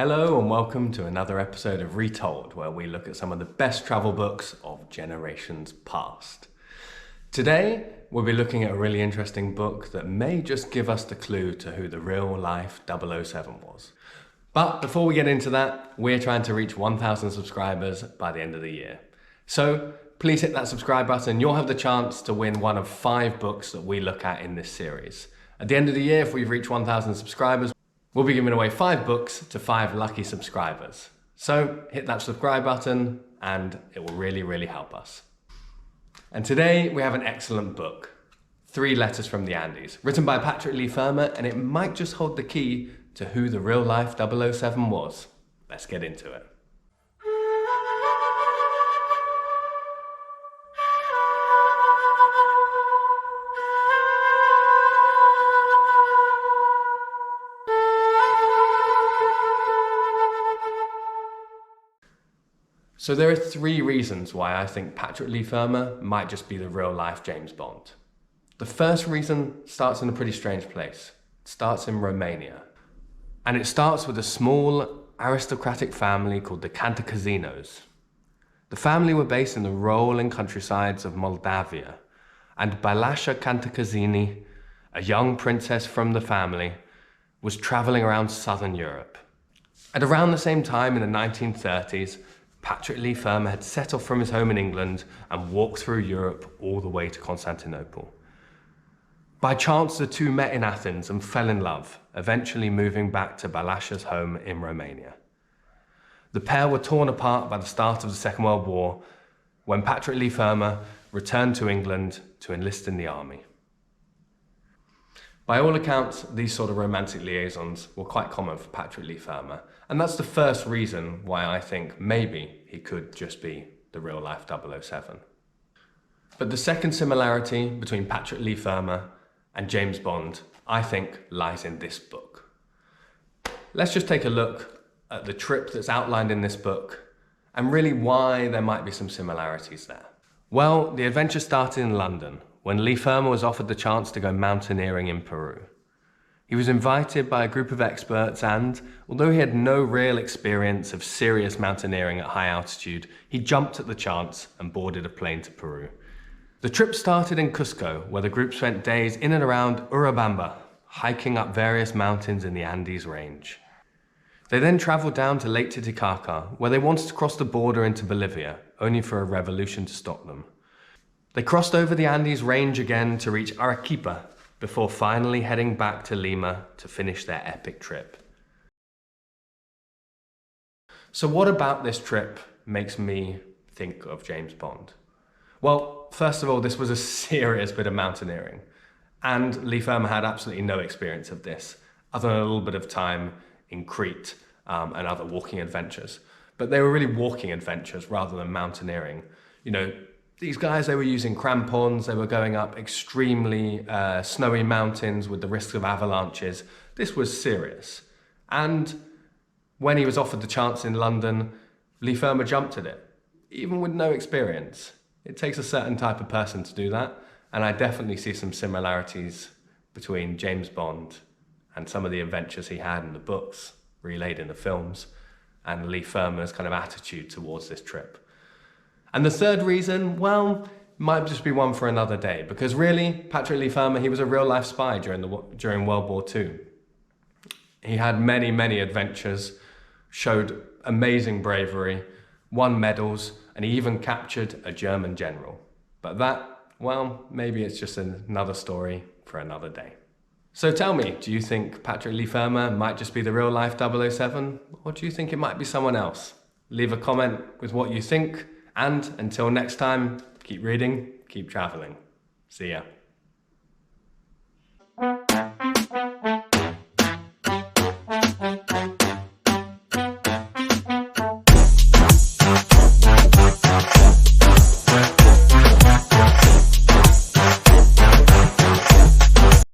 Hello and welcome to another episode of Retold, where we look at some of the best travel books of generations past. Today, we'll be looking at a really interesting book that may just give us the clue to who the real life 007 was. But before we get into that, we're trying to reach 1,000 subscribers by the end of the year. So please hit that subscribe button. You'll have the chance to win one of 5 books that we look at in this series. At the end of the year, if we've reached 1,000 subscribers, we'll be giving away 5 books to 5 lucky subscribers. So hit that subscribe button and it will really help us. And today we have an excellent book, 3 Letters from the Andes, written by Patrick Leigh Fermor, and it might just hold the key to who the real life 007 was. Let's get into it. So there are 3 reasons why I think Patrick Leigh Fermor might just be the real life James Bond. The first reason starts in a pretty strange place. It starts in Romania. And it starts with a small aristocratic family called the Cantacuzzinos. The family were based in the rolling countrysides of Moldavia, and Balasha Cantacuzzini, a young princess from the family, was traveling around southern Europe. At around the same time in the 1930s, Patrick Leigh Fermor had set off from his home in England and walked through Europe all the way to Constantinople. By chance, the two met in Athens and fell in love, eventually moving back to Balasha's home in Romania. The pair were torn apart by the start of the Second World War when Patrick Leigh Fermor returned to England to enlist in the army. By all accounts, these sort of romantic liaisons were quite common for Patrick Leigh Fermor, and that's the first reason why I think maybe he could just be the real life 007. But the second similarity between Patrick Leigh Fermor and James Bond, I think, lies in this book. Let's just take a look at the trip that's outlined in this book and really why there might be some similarities there. Well, the adventure started in London when Leigh Fermor was offered the chance to go mountaineering in Peru. He was invited by a group of experts and, although he had no real experience of serious mountaineering at high altitude, he jumped at the chance and boarded a plane to Peru. The trip started in Cusco, where the group spent days in and around Urubamba, hiking up various mountains in the Andes range. They then traveled down to Lake Titicaca, where they wanted to cross the border into Bolivia, only for a revolution to stop them. They crossed over the Andes range again to reach Arequipa, before finally heading back to Lima to finish their epic trip. So what about this trip makes me think of James Bond? Well, first of all, this was a serious bit of mountaineering, and Leigh Fermor had absolutely no experience of this, other than a little bit of time in Crete and other walking adventures. But they were really walking adventures rather than mountaineering. You know, these guys, they were using crampons, they were going up extremely snowy mountains with the risk of avalanches. This was serious. And when he was offered the chance in London, Leigh Fermor jumped at it, even with no experience. It takes a certain type of person to do that, and I definitely see some similarities between James Bond and some of the adventures he had in the books, relayed in the films, and Leigh Fermor's kind of attitude towards this trip. And the third reason, well, might just be one for another day, because really, Patrick Leigh Fermor, he was a real-life spy during World War II. He had many adventures, showed amazing bravery, won medals, and he even captured a German general. But that, well, maybe it's just another story for another day. So tell me, do you think Patrick Leigh Fermor might just be the real-life 007, or do you think it might be someone else? Leave a comment with what you think. And until next time, keep reading, keep traveling. See ya.